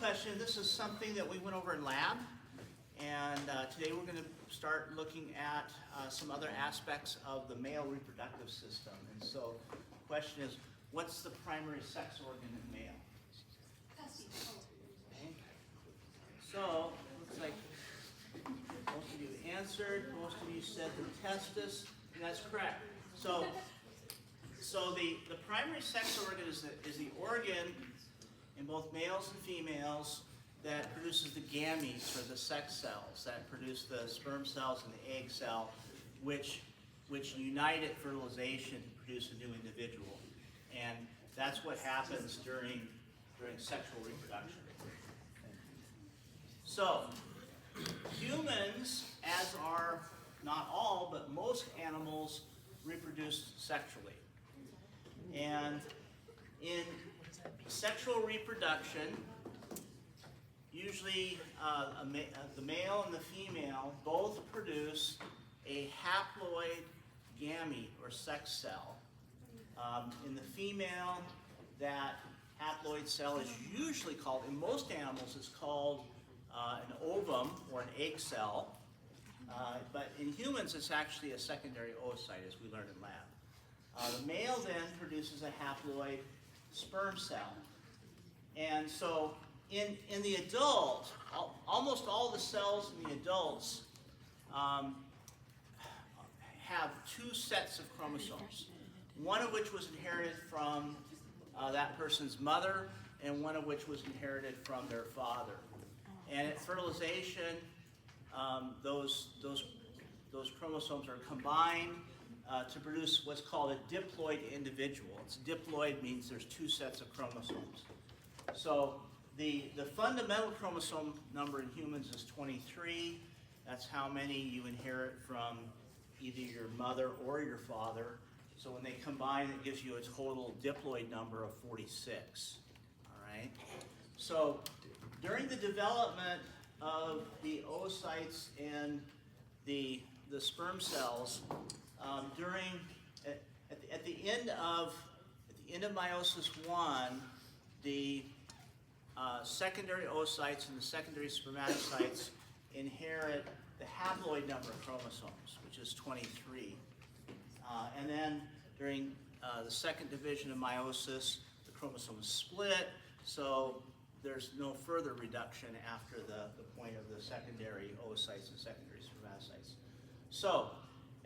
Question. This is something that we went over in lab, and today we're going to start looking at some other aspects of the male reproductive system. And so the question is, what's the primary sex organ in male? Okay. So, looks like most of you answered, most of you said the testis, and that's correct. So the primary sex organ is the organ in both males and females that produces the gametes, or the sex cells, that produce the sperm cells and the egg cell, which unite at fertilization to produce a new individual. And that's what happens during sexual reproduction. So, humans, as are not all, but most animals, reproduce sexually. And in sexual reproduction, usually the male and the female both produce a haploid gamete or sex cell. In the female, that haploid cell is usually called, in most animals, it's called an ovum or an egg cell. But in humans, it's actually a secondary oocyte, as we learned in lab. The male then produces a haploid sperm cell. And so in the adult, almost all the cells in the adults have two sets of chromosomes, one of which was inherited from that person's mother, and one of which was inherited from their father. And at fertilization, those chromosomes are combined to produce what's called a diploid individual. It's diploid means there's two sets of chromosomes. So the fundamental chromosome number in humans is 23. That's how many you inherit from either your mother or your father. So when they combine, it gives you a total diploid number of 46. All right. So during the development of the oocytes and the sperm cells, at the end of meiosis one, the secondary oocytes and the secondary spermatocytes inherit the haploid number of chromosomes, which is 23. And then during the second division of meiosis, the chromosomes split, so there's no further reduction after the point of the secondary oocytes and secondary spermatocytes. So,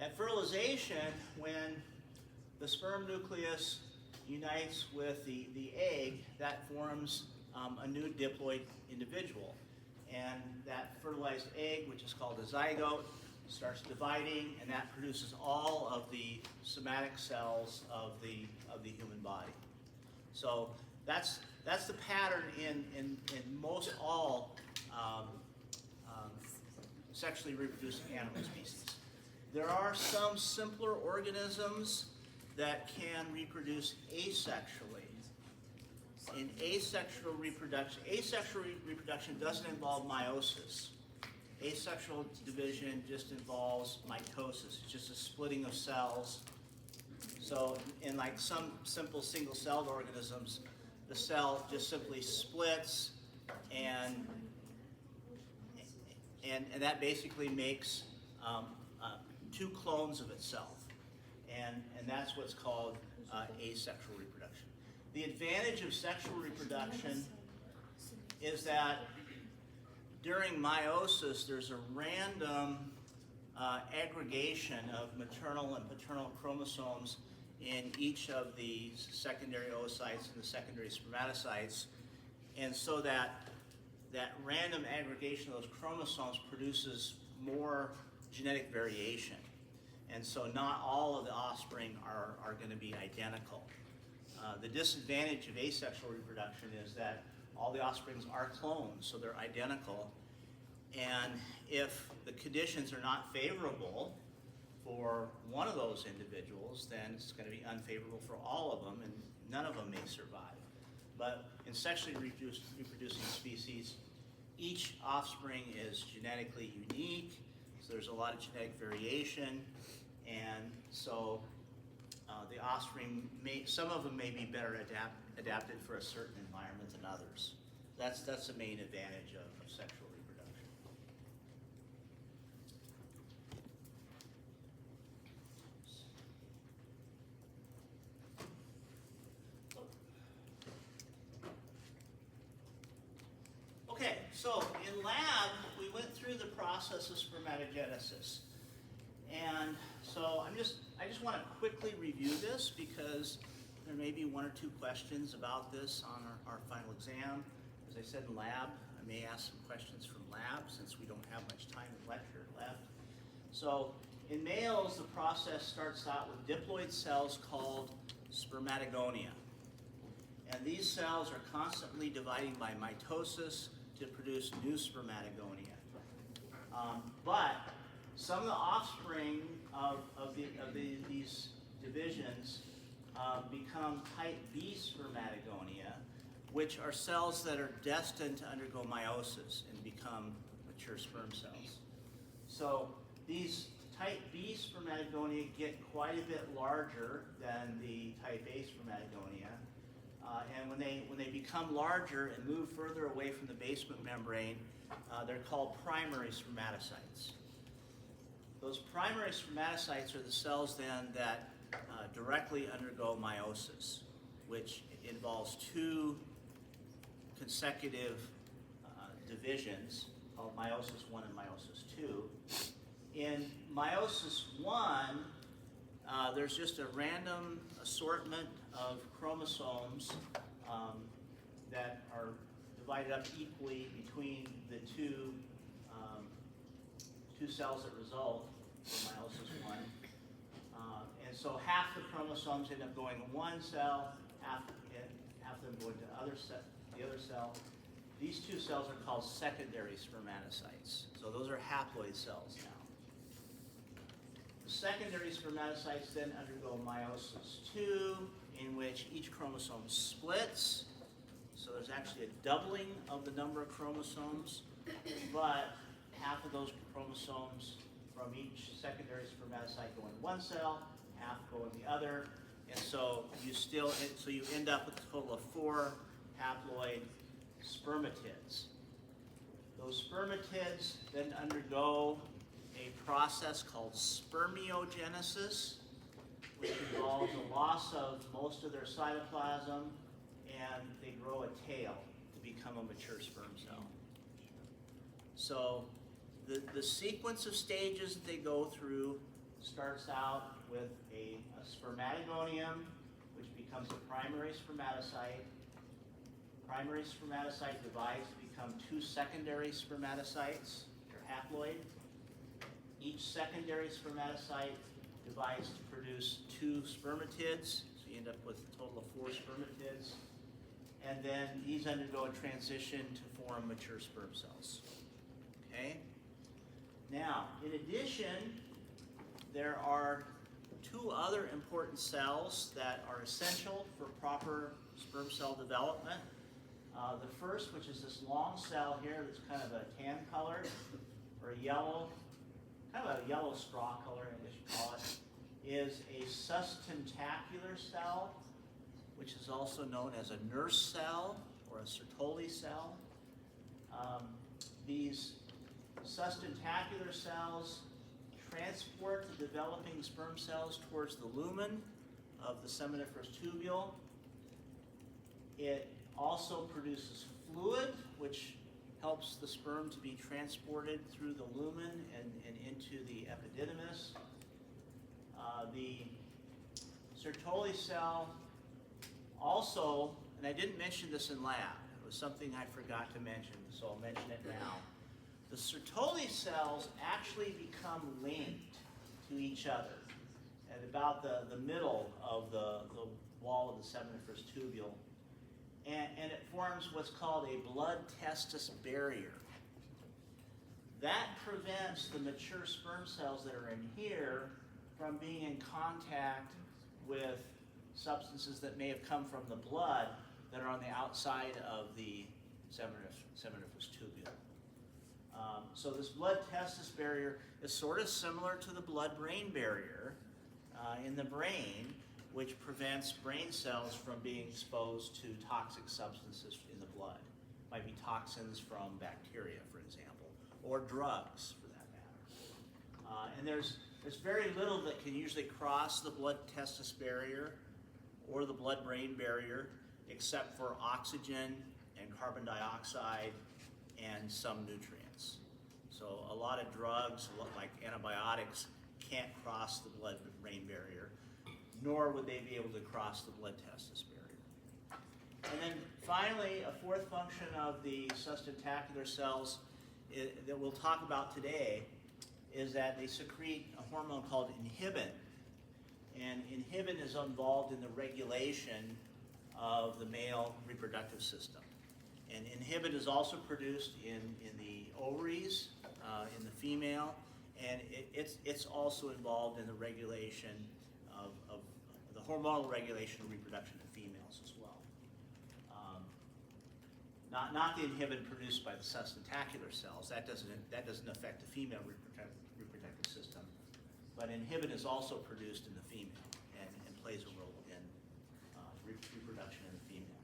at fertilization, when the sperm nucleus unites with the egg, that forms a new diploid individual. And that fertilized egg, which is called a zygote, starts dividing, and that produces all of the somatic cells of the human body. So that's the pattern in most all sexually reproducing animal species. There are some simpler organisms that can reproduce asexually. In asexual reproduction doesn't involve meiosis. Asexual division just involves mitosis. It's just a splitting of cells. So in like some simple single-celled organisms, the cell just simply splits, and that basically makes two clones of itself, and that's what's called asexual reproduction. The advantage of sexual reproduction is that during meiosis, there's a random aggregation of maternal and paternal chromosomes in each of the secondary oocytes and the secondary spermatocytes, and so that random aggregation of those chromosomes produces more genetic variation. And so not all of the offspring are going to be identical. The disadvantage of asexual reproduction is that all the offspring are clones, so they're identical. And if the conditions are not favorable for one of those individuals, then it's going to be unfavorable for all of them, and none of them may survive. But in sexually reproducing species, each offspring is genetically unique, so there's a lot of genetic variation, and so the offspring some of them may be better adapted for a certain environment than others. That's the main advantage of sexual reproduction. Okay, so in lab, we went through the process of spermatogenesis. And so I just want to quickly review this because there may be one or two questions about this on our final exam. As I said in lab, I may ask some questions from lab since we don't have much time in lecture left. So in males, the process starts out with diploid cells called spermatogonia. And these cells are constantly dividing by mitosis to produce new spermatogonia. But some of the offspring of these divisions become type B spermatogonia, which are cells that are destined to undergo meiosis and become mature sperm cells. So these type B spermatogonia get quite a bit larger than the type A spermatogonia. And when they become larger and move further away from the basement membrane, they're called primary spermatocytes. Those primary spermatocytes are the cells then that directly undergo meiosis, which involves two consecutive divisions called meiosis 1 and meiosis 2. In meiosis 1, there's just a random assortment of chromosomes that are divided up equally between the two cells that result from meiosis 1. And so half the chromosomes end up going in one cell, half of them go into the other cell. These two cells are called secondary spermatocytes. So those are haploid cells now. The secondary spermatocytes then undergo meiosis 2, in which each chromosome splits. So there's actually a doubling of the number of chromosomes, but half of those chromosomes from each secondary spermatocyte go in one cell, half go in the other, and so you end up with a total of 4 haploid spermatids. Those spermatids then undergo a process called spermiogenesis, which involves a loss of most of their cytoplasm, and they grow a tail to become a mature sperm cell. So the sequence of stages that they go through starts out with a spermatogonium, which becomes a primary spermatocyte. Primary spermatocyte divides to become 2 secondary spermatocytes, they're haploid. Each secondary spermatocyte divides to produce 2 spermatids, so you end up with a total of 4 spermatids. And then these undergo a transition to form mature sperm cells. Okay? Now, in addition, there are 2 other important cells that are essential for proper sperm cell development. The first, which is this long cell here that's kind of a tan color, or a yellow, kind of a yellow straw color, I guess you call it, is a sustentacular cell, which is also known as a nurse cell or a Sertoli cell. These sustentacular cells transport the developing sperm cells towards the lumen of the seminiferous tubule. It also produces fluid, which helps the sperm to be transported through the lumen and into the epididymis. The Sertoli cell also, and I didn't mention this in lab, it was something I forgot to mention, so I'll mention it now. The Sertoli cells actually become linked to each other at about the middle of the wall of the seminiferous tubule. And it forms what's called a blood-testis barrier. That prevents the mature sperm cells that are in here from being in contact with substances that may have come from the blood that are on the outside of the seminiferous tubule. So this blood-testis barrier is sort of similar to the blood-brain barrier in the brain, which prevents brain cells from being exposed to toxic substances in the blood might be toxins from bacteria, for example, or drugs, for that matter. And there's very little that can usually cross the blood-testis barrier or the blood-brain barrier, except for oxygen and carbon dioxide and some nutrients. So a lot of drugs, like antibiotics, can't cross the blood-brain barrier, nor would they be able to cross the blood-testis barrier. And then finally, a fourth function of the sustentacular cells that we'll talk about today is that they secrete a hormone called inhibin. And inhibin is involved in the regulation of the male reproductive system. And inhibin is also produced in the ovaries, in the female, and it's also involved in the regulation of the hormonal regulation of reproduction in females as well. Not the inhibin produced by the sustentacular cells. That doesn't affect the female reproductive system, but inhibin is also produced in the female and plays a role in reproduction in the female.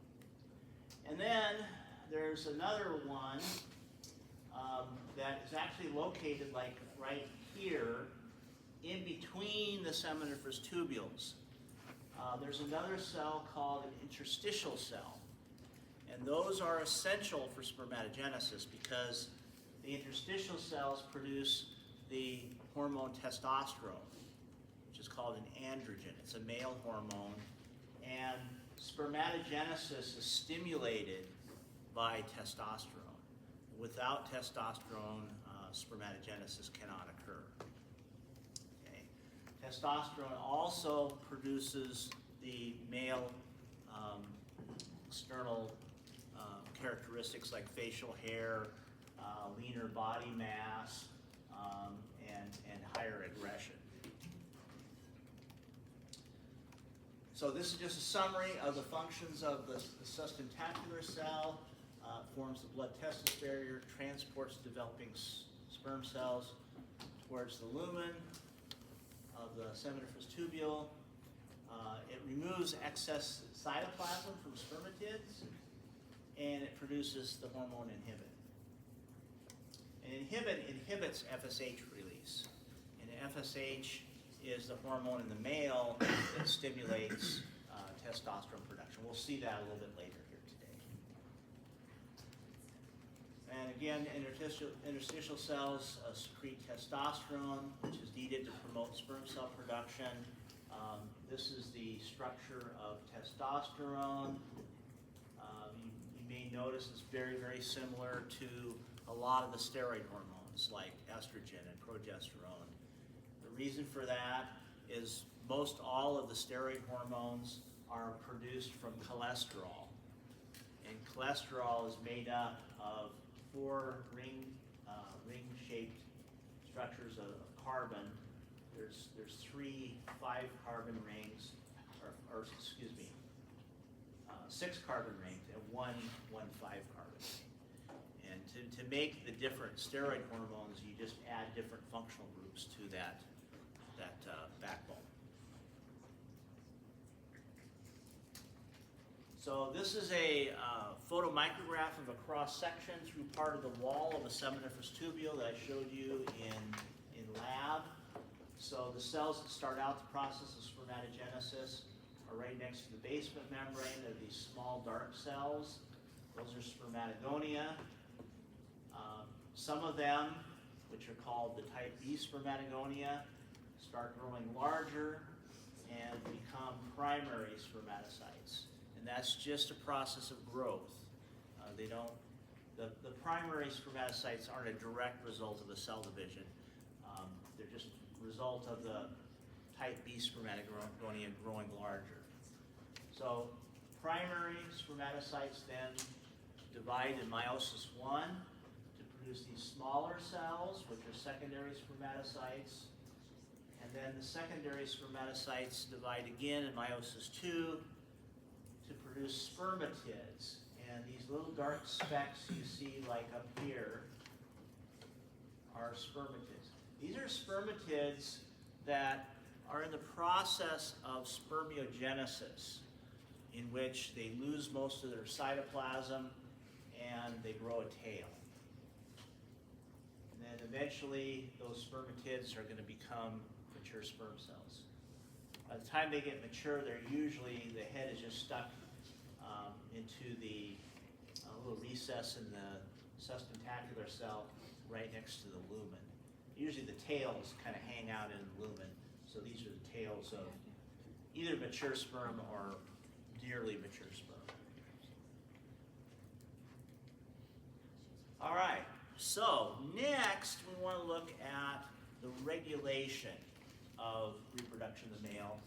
And then there's another one that is actually located like right here in between the seminiferous tubules. There's another cell called an interstitial cell. And those are essential for spermatogenesis because the interstitial cells produce the hormone testosterone, which is called an androgen. It's a male hormone. And spermatogenesis is stimulated by testosterone. Without testosterone, spermatogenesis cannot occur. Okay. Testosterone also produces the male external characteristics like facial hair, leaner body mass, and higher aggression. So this is just a summary of the functions of the sustentacular cell. Forms the blood-testis barrier, transports developing sperm cells towards the lumen of the seminiferous tubule. It removes excess cytoplasm from spermatids, and it produces the hormone inhibin. And inhibin inhibits FSH release. And FSH is the hormone in the male that stimulates testosterone production. We'll see that a little bit later here today. And again, interstitial cells secrete testosterone, which is needed to promote sperm cell production. This is the structure of testosterone. You may notice it's very, very similar to a lot of the steroid hormones like estrogen and progesterone. The reason for that is most all of the steroid hormones are produced from cholesterol. And cholesterol is made up of 4 ring-shaped structures of carbon. There's 3 5-carbon rings, or 6 carbon rings and 1 5-carbon ring. And to make the different steroid hormones, you just add different functional groups to that backbone. So this is a photomicrograph of a cross-section through part of the wall of a seminiferous tubule that I showed you in lab. So the cells that start out the process of spermatogenesis are right next to the basement membrane. They're these small dark cells. Those are spermatogonia. Some of them, which are called the type B spermatogonia, start growing larger and become primary spermatocytes. And that's just a process of growth. The primary spermatocytes aren't a direct result of the cell division. They're just a result of the type B spermatogonia growing larger. So primary spermatocytes then divide in meiosis 1 to produce these smaller cells, which are secondary spermatocytes. And then the secondary spermatocytes divide again in meiosis 2 to produce spermatids. And these little dark specks you see like up here are spermatids. These are spermatids that are in the process of spermiogenesis, in which they lose most of their cytoplasm and they grow a tail. And then eventually those spermatids are going to become mature sperm cells. By the time they get mature, they're usually, the head is just stuck into the little recess in the sustentacular cell right next to the lumen. Usually the tails kind of hang out in the lumen, so these are the tails of either mature sperm or nearly mature sperm. All right, so next we want to look at the regulation of reproduction of the male.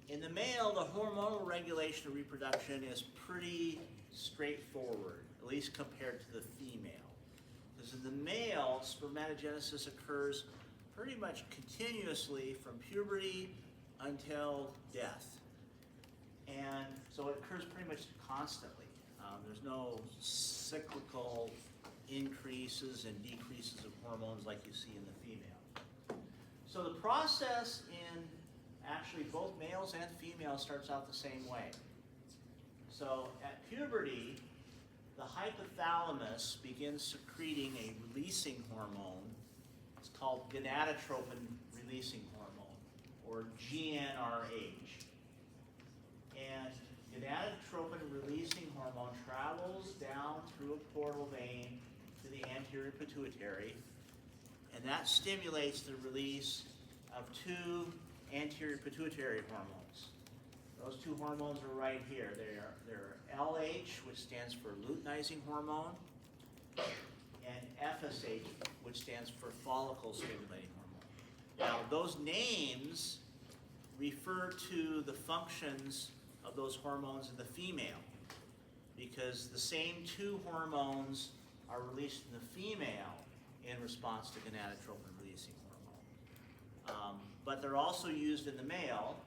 In the male, the hormonal regulation of reproduction is pretty straightforward, at least compared to the female. Because in the male, spermatogenesis occurs pretty much continuously from puberty until death. And so it occurs pretty much constantly. There's no cyclical increases and decreases of hormones like you see in the female. So the process in actually both males and females starts out the same way. So at puberty, the hypothalamus begins secreting a releasing hormone. It's called gonadotropin releasing hormone, or GnRH. And gonadotropin releasing hormone travels down through a portal vein to the anterior pituitary, and that stimulates the release of two anterior pituitary hormones. Those two hormones are right here. They're LH, which stands for luteinizing hormone, and FSH, which stands for follicle stimulating hormone. Now, those names refer to the functions of those hormones in the female, because the same two hormones are released in the female in response to gonadotropin releasing hormone. But they're also used in the male,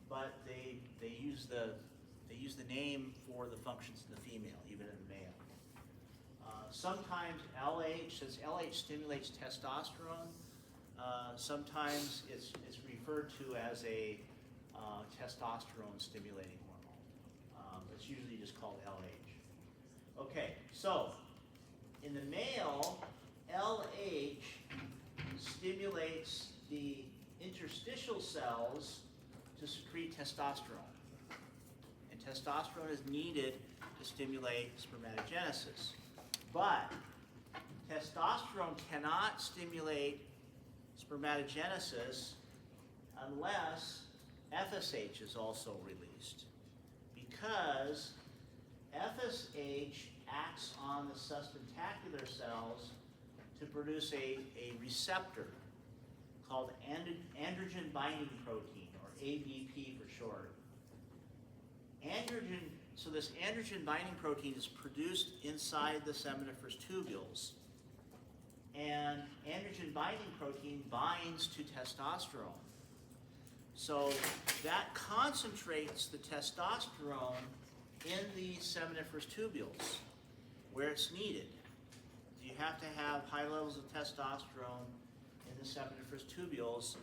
but they use the name for the functions in the female, even in the male. Sometimes LH, since LH stimulates testosterone, sometimes it's referred to as a testosterone stimulating hormone. It's usually just called LH. Okay, so in the male, LH stimulates the interstitial cells to secrete testosterone. And testosterone is needed to stimulate spermatogenesis. But testosterone cannot stimulate spermatogenesis unless FSH is also released, because FSH acts on the sustentacular cells to produce a receptor called androgen binding protein, or ABP for short. So this androgen binding protein is produced inside the seminiferous tubules, and androgen binding protein binds to testosterone. So that concentrates the testosterone in the seminiferous tubules where it's needed. You have to have high levels of testosterone in the seminiferous tubules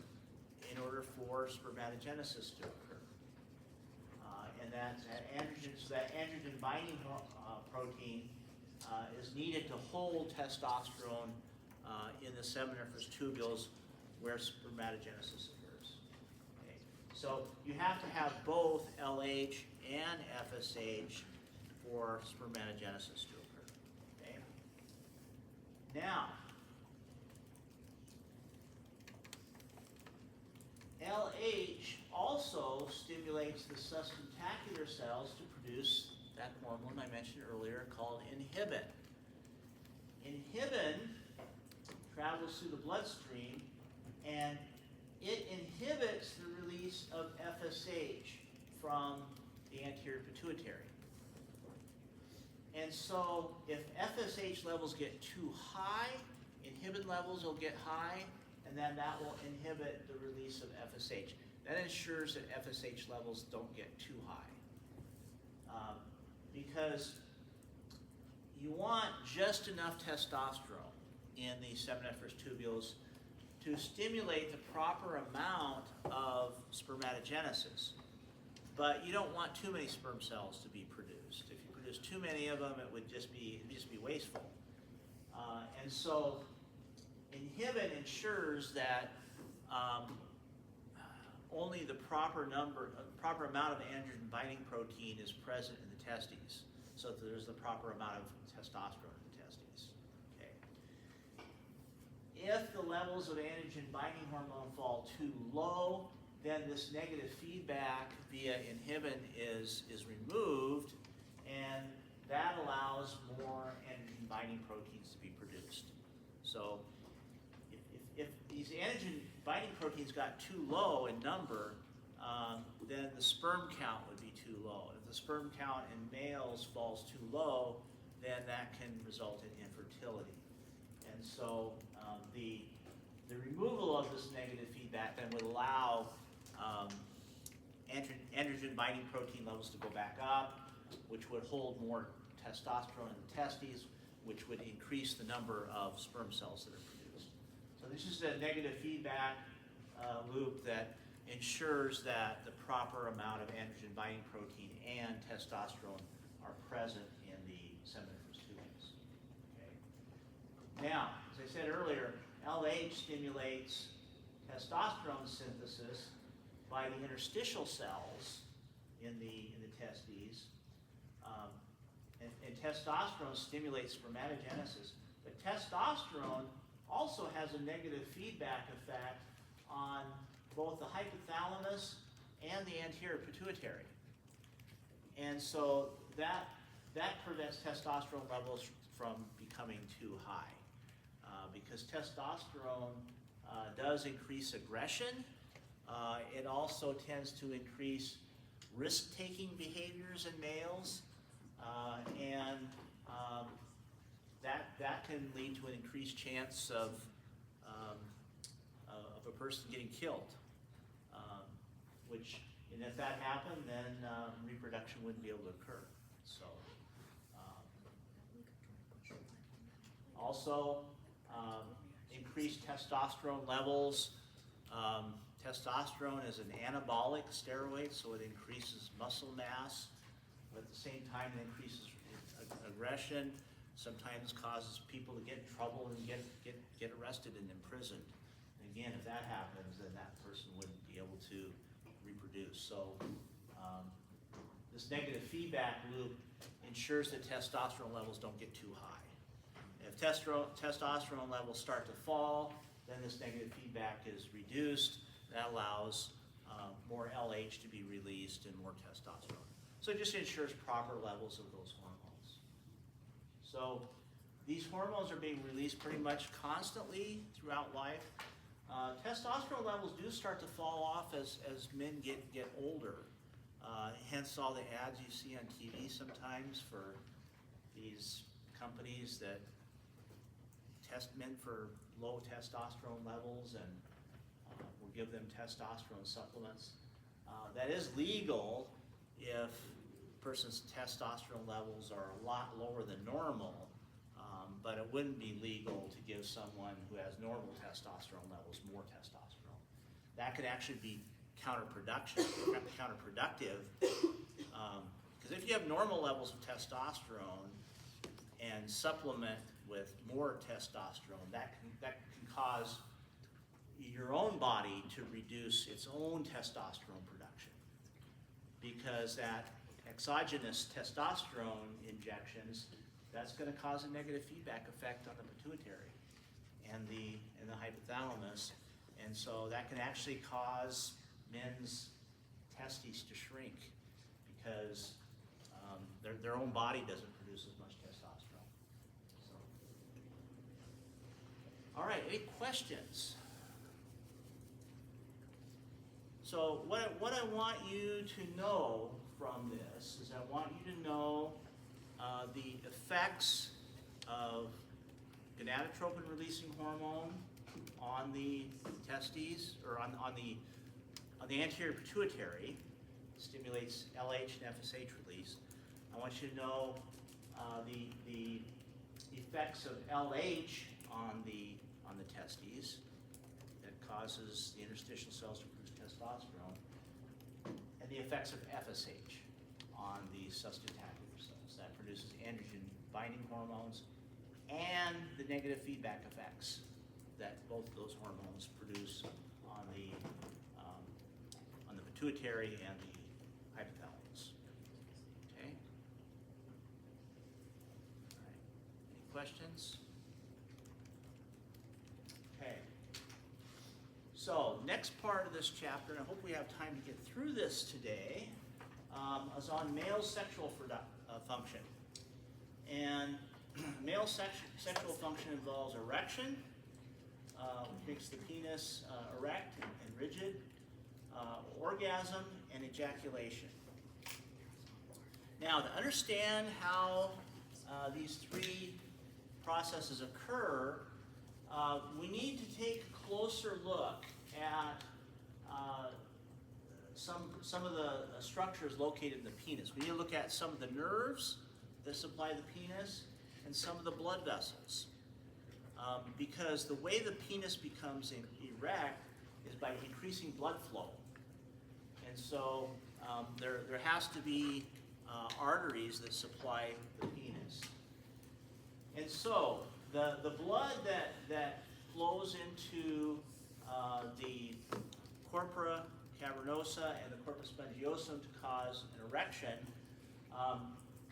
in order for spermatogenesis to occur. And that androgen binding protein is needed to hold testosterone in the seminiferous tubules where spermatogenesis occurs. Okay. So you have to have both LH and FSH for spermatogenesis to occur. Okay. Now, LH also stimulates the sustentacular cells to produce that hormone I mentioned earlier called inhibin. Inhibin travels through the bloodstream, and it inhibits the release of FSH from the anterior pituitary. And so if FSH levels get too high, inhibin levels will get high, and then that will inhibit the release of FSH. That ensures that FSH levels don't get too high. Because you want just enough testosterone in the seminiferous tubules to stimulate the proper amount of spermatogenesis. But you don't want too many sperm cells to be produced. If you produce there's too many of them, it'd just be wasteful. And so inhibin ensures that only the proper amount of androgen binding protein is present in the testes, so that there's the proper amount of testosterone in the testes. Okay. If the levels of androgen binding hormone fall too low, then this negative feedback via inhibin is removed, and that allows more androgen binding proteins to be produced. So if these androgen binding proteins got too low in number, then the sperm count would be too low. If the sperm count in males falls too low, then that can result in infertility. And so the removal of this negative feedback then would allow androgen binding protein levels to go back up, which would hold more testosterone in the testes, which would increase the number of sperm cells that are produced. So this is a negative feedback loop that ensures that the proper amount of androgen binding protein and testosterone are present in the seminiferous tubes. Okay. Now, as I said earlier, LH stimulates testosterone synthesis by the interstitial cells in the testes, and testosterone stimulates spermatogenesis. But testosterone also has a negative feedback effect on both the hypothalamus and the anterior pituitary. And so that prevents testosterone levels from becoming too high, because testosterone does increase aggression. It also tends to increase risk-taking behaviors in males, and that can lead to an increased chance of a person getting killed. And if that happened, then reproduction wouldn't be able to occur. So, also increased testosterone levels. Testosterone is an anabolic steroid, so it increases muscle mass, but at the same time it increases aggression, sometimes causes people to get in trouble and get arrested and imprisoned. And again, if that happens, then that person wouldn't be able to reproduce. So this negative feedback loop ensures that testosterone levels don't get too high. If testosterone levels start to fall, then this negative feedback is reduced. That allows more LH to be released and more testosterone. So it just ensures proper levels of those hormones. So these hormones are being released pretty much constantly throughout life. Testosterone levels do start to fall off as men get older. Hence all the ads you see on TV sometimes for these companies that test men for low testosterone levels and will give them testosterone supplements. That is legal if a person's testosterone levels are a lot lower than normal, but it wouldn't be legal to give someone who has normal testosterone levels more testosterone. That could actually be counterproductive, because if you have normal levels of testosterone and supplement with more testosterone, that can cause your own body to reduce its own testosterone production, because that exogenous testosterone injections, that's going to cause a negative feedback effect on the pituitary and the hypothalamus, and so that can actually cause men's testes to shrink because their own body doesn't produce as much testosterone. So, all right, any questions? So what I want you to know from this is I want you to know the effects of gonadotropin releasing hormone on the testes, or on the anterior pituitary, stimulates LH and FSH release. I want you to know the effects of LH on the testes that causes the interstitial cells to produce testosterone, and the effects of FSH on the sustentacular cells that produce produces androgen binding hormones, and the negative feedback effects that both of those hormones produce on the pituitary and the hypothalamus. Okay? All right. Any questions? Okay. So, next part of this chapter, and I hope we have time to get through this today, is on male sexual function. And male sexual function involves erection, which makes the penis erect and rigid, orgasm, and ejaculation. Now, to understand how these three processes occur, we need to take a closer look at some of the structures located in the penis. We need to look at some of the nerves that supply the penis and some of the blood vessels. Because the way the penis becomes erect is by increasing blood flow. And so there has to be arteries that supply the penis. And so the blood that flows into the corpora cavernosa and the corpus spongiosum to cause an erection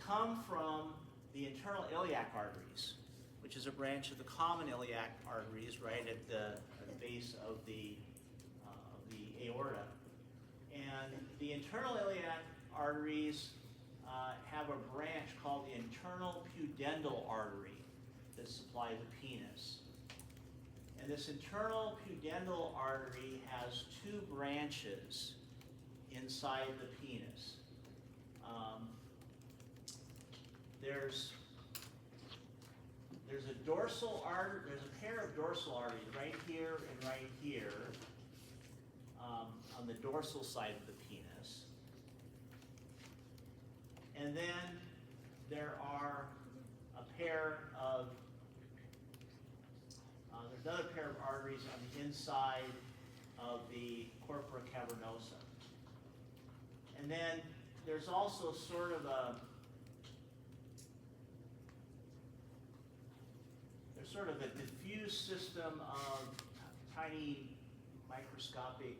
come from the internal iliac arteries, which is a branch of the common iliac arteries right at the base of the aorta. And the internal iliac arteries have a branch called the internal pudendal artery that supplies the penis. And this internal pudendal artery has two branches inside the penis. There's a dorsal artery. There's a pair of dorsal arteries right here and right here on the dorsal side of the penis. And then there are a pair of there's another pair of arteries on the inside of the corpora cavernosa. And then there's also sort of a diffuse system of tiny microscopic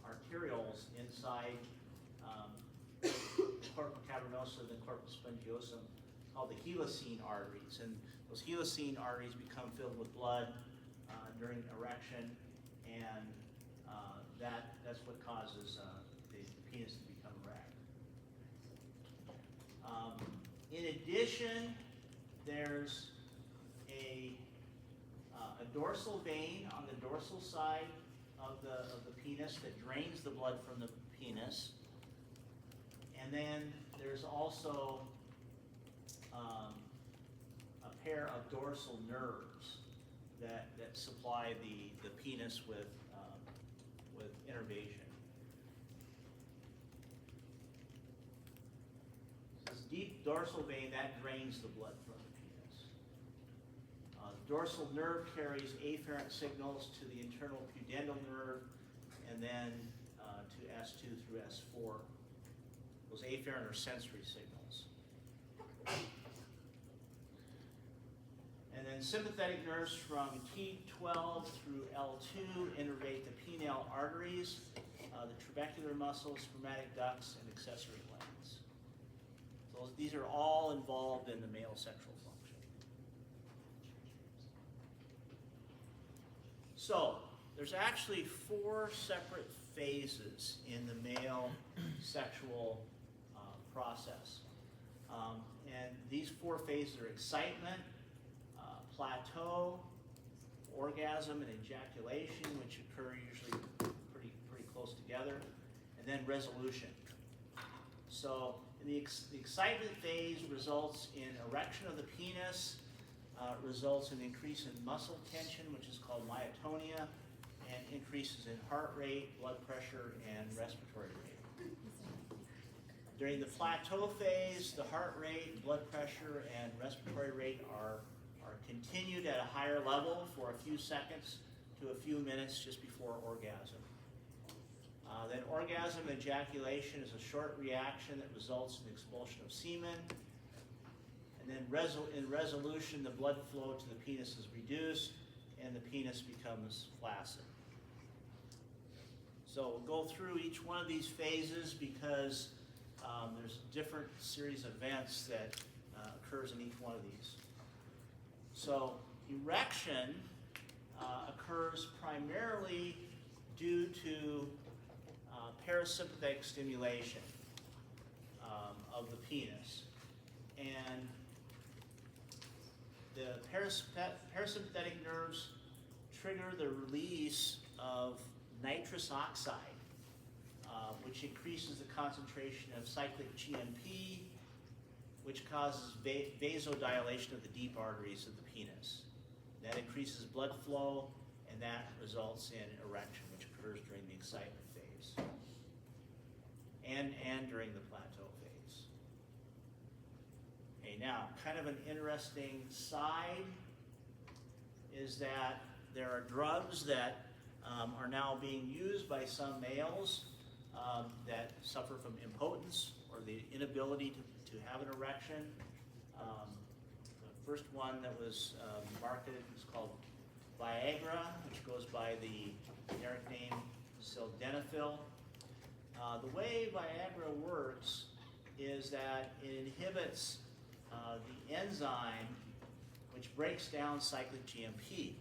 arterioles inside the corpora cavernosa and the corpus spongiosum called the helicine arteries. And those helicine arteries become filled with blood during erection, and that's what causes the penis to become erect. In addition, there's a dorsal vein on the dorsal side of the penis that drains the blood from the penis, and then there's also a pair of dorsal nerves that supply the penis with innervation. This deep dorsal vein that drains the blood from the penis. The dorsal nerve carries afferent signals to the internal pudendal nerve, and then to S2 through S4. Those afferent are sensory signals. And then sympathetic nerves from T12 through L2 innervate the penile arteries, the trabecular muscles, spermatic ducts, and accessory glands. So these are all involved in the male sexual function. So there's actually 4 separate phases in the male sexual process. And these 4 phases are excitement, plateau, orgasm, and ejaculation, which occur usually pretty close together, and then resolution. So the excitement phase results in erection of the penis, results in increase in muscle tension, which is called myotonia, and increases in heart rate, blood pressure, and respiratory rate. During the plateau phase, the heart rate, blood pressure, and respiratory rate are continued at a higher level for a few seconds to a few minutes just before orgasm. Then orgasm and ejaculation is a short reaction that results in expulsion of semen, And then in resolution, the blood flow to the penis is reduced and the penis becomes flaccid. So we'll go through each one of these phases because there's a different series of events that occurs in each one of these. So erection occurs primarily due to parasympathetic stimulation of the penis. And the parasympathetic nerves trigger the release of nitrous oxide, which increases the concentration of cyclic GMP, which causes vasodilation of the deep arteries of the penis. That increases blood flow, and that results in erection, which occurs during the excitement phase and during the plateau phase. Okay, now, kind of an interesting side is that there are drugs that are now being used by some males that suffer from impotence or the inability to have an erection. The first one that was marketed was called Viagra, which goes by the generic name sildenafil. The way Viagra works is that it inhibits the enzyme which breaks down cyclic GMP.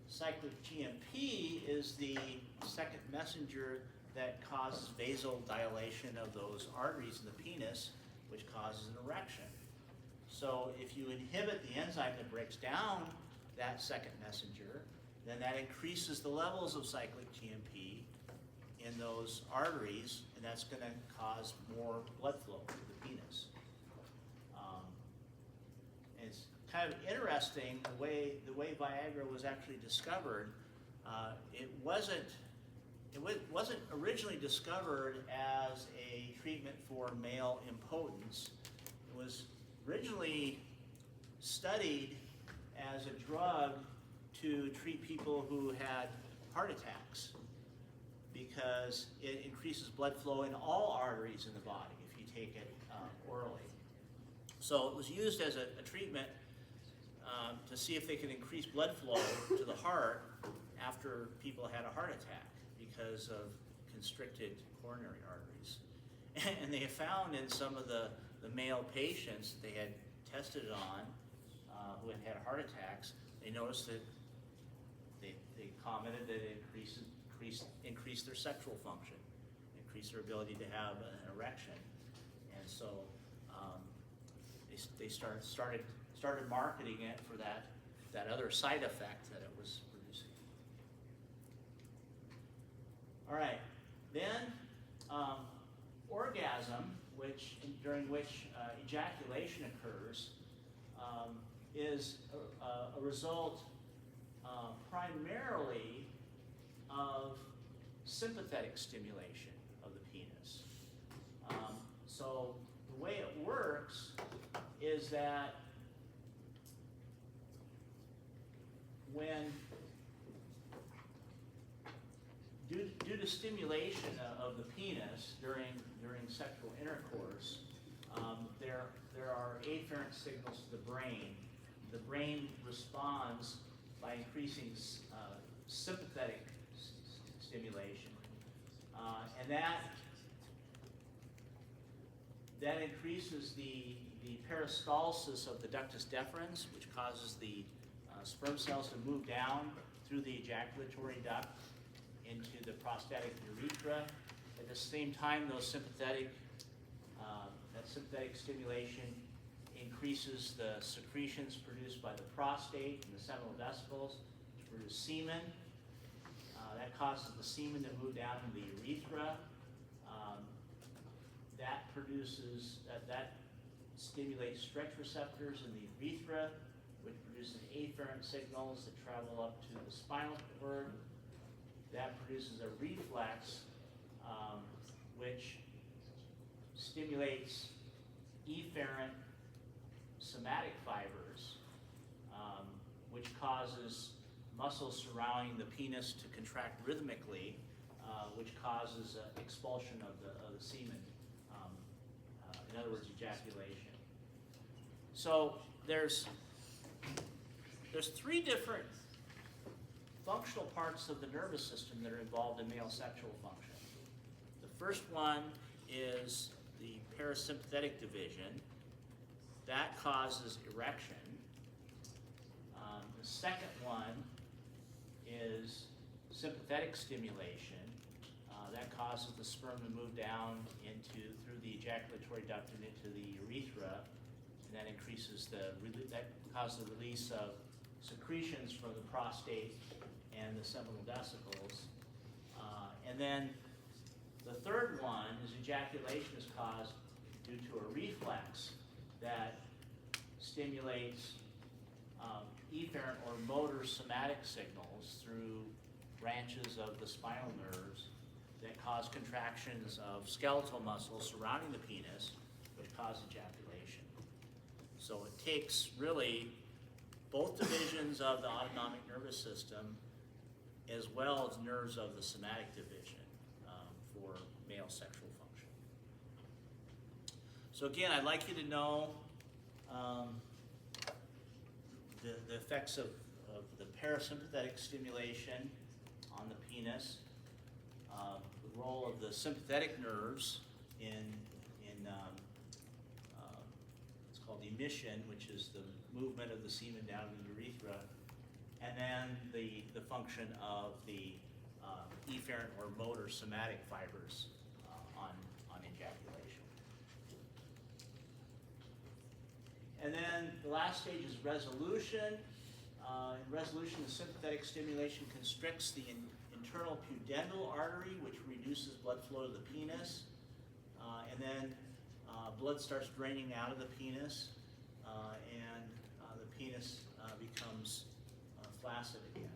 Cyclic GMP is the second messenger that causes vasodilation of those arteries in the penis, which causes an erection. So if you inhibit the enzyme that breaks down that second messenger, then that increases the levels of cyclic GMP in those arteries, and that's going to cause more blood flow to the penis. And it's kind of interesting the way Viagra was actually discovered. It wasn't originally discovered as a treatment for male impotence. It was originally studied as a drug to treat people who had heart attacks because it increases blood flow in all arteries in the body if you take it orally. So it was used as a treatment to see if they could increase blood flow to the heart after people had a heart attack because of constricted coronary arteries. And they found in some of the male patients that they had tested it on who had had heart attacks, they noticed that they commented that it increased their sexual function, increased their ability to have an erection. And so they started marketing it for that other side effect that it was producing. All right, then orgasm, during which ejaculation occurs, is a result primarily of sympathetic stimulation of the penis. So the way it works is that when due to stimulation of the penis during sexual intercourse, there are afferent signals to the brain. The brain responds by increasing sympathetic stimulation, and that increases the peristalsis of the ductus deferens, which causes the sperm cells to move down through the ejaculatory duct into the prostatic urethra. At the same time, that sympathetic stimulation increases the secretions produced by the prostate and the seminal vesicles to produce semen. That causes the semen to move down to the urethra. That stimulates stretch receptors in the urethra, which produces afferent signals that travel up to the spinal cord. That produces a reflex, which stimulates efferent somatic fibers, which causes muscles surrounding the penis to contract rhythmically, which causes expulsion of the semen. In other words, ejaculation. So there's three different functional parts of the nervous system that are involved in male sexual function. The first one is the parasympathetic division. That causes erection. The second one is sympathetic stimulation. That causes the sperm to move down through the ejaculatory duct and into the urethra, and that increases that causes the release of secretions from the prostate and the seminal vesicles. And then the third one is ejaculation is caused due to a reflex that stimulates efferent or motor somatic signals through branches of the spinal nerves that cause contractions of skeletal muscles surrounding the penis, which cause ejaculation. So it takes really both divisions of the autonomic nervous system as well as nerves of the somatic division for male sexual function. So again, I'd like you to know the effects of the parasympathetic stimulation on the penis, the role of the sympathetic nerves in it's called emission, which is the movement of the semen down in the urethra, and then the function of the efferent or motor somatic fibers on ejaculation. And then the last stage is resolution. In resolution, the sympathetic stimulation constricts the internal pudendal artery, which reduces blood flow to the penis. And then blood starts draining out of the penis, and the penis becomes flaccid again.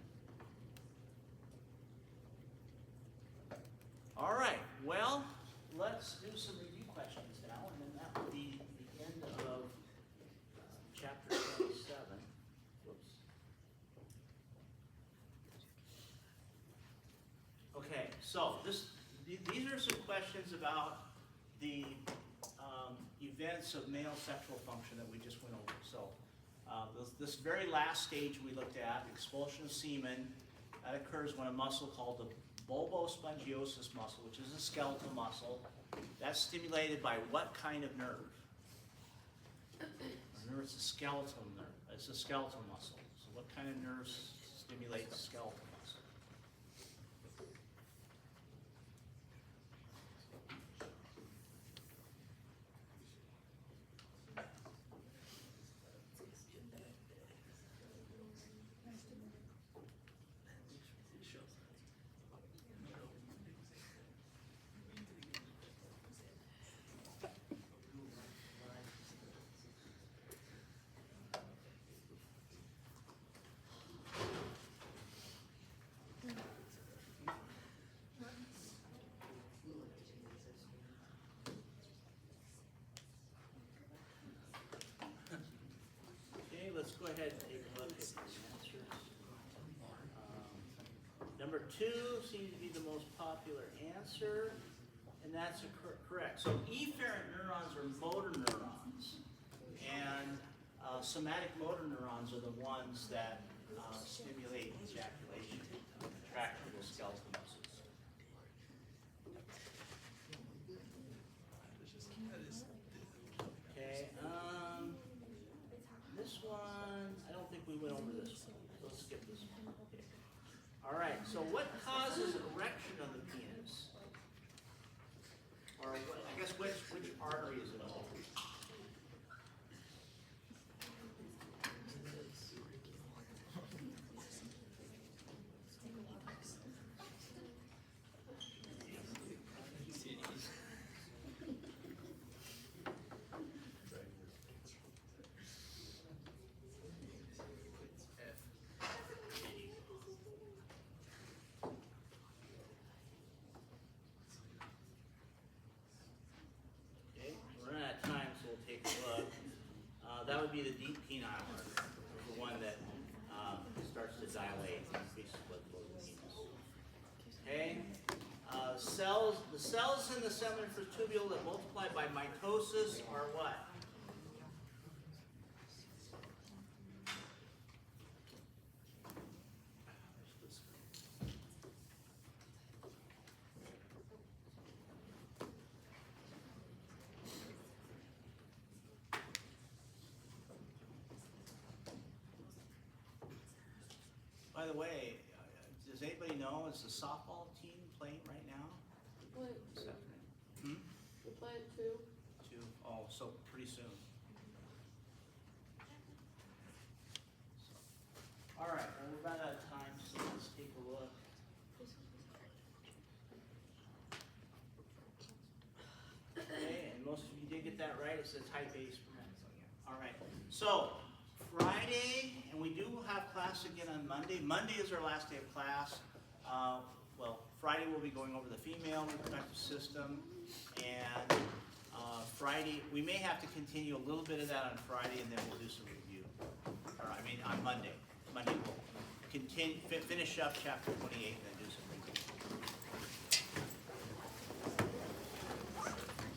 All right, well, let's do some review questions now, and then that will be the end of chapter 27. Whoops. Okay, so these are some questions about the events of male sexual function that we just went over. So this very last stage we looked at, expulsion of semen, that occurs when a muscle called the bulbospongiosus muscle, which is a skeletal muscle, that's stimulated by what kind of nerve? Remember, it's a skeletal nerve. It's a skeletal muscle. So what kind of nerves stimulate the skeletal muscle? Let's go ahead and take a look at the answers. Number 2 seems to be the most popular answer, and that's correct. So efferent neurons are motor neurons, and somatic motor neurons are the ones that stimulate ejaculation, contractible skeletal muscles. Okay. This one, I don't think we went over this one. Let's skip this one. Okay. All right, so what causes erection of the penis? Or what, I guess which artery is it involved? That would be the deep penile artery, the one that starts to dilate and increases blood flow to the penis. Okay? The cells in the seminiferous tubule that multiply by mitosis are what? By the way, does anybody know, is the softball team playing right now? What? This afternoon? We play at 2. Oh, so pretty soon. So, all right, well, we're about out of time, so let's take a look. Okay, and most of you did get that right. It says type A is permitted. All right, so Friday, and we do have class again on Monday. Monday is our last day of class. Well, Friday we'll be going over the female reproductive system, and Friday, we may have to continue a little bit of that on Friday, and then we'll do some review. Or I mean, on Monday. Monday we'll continue, finish up chapter 28, and then do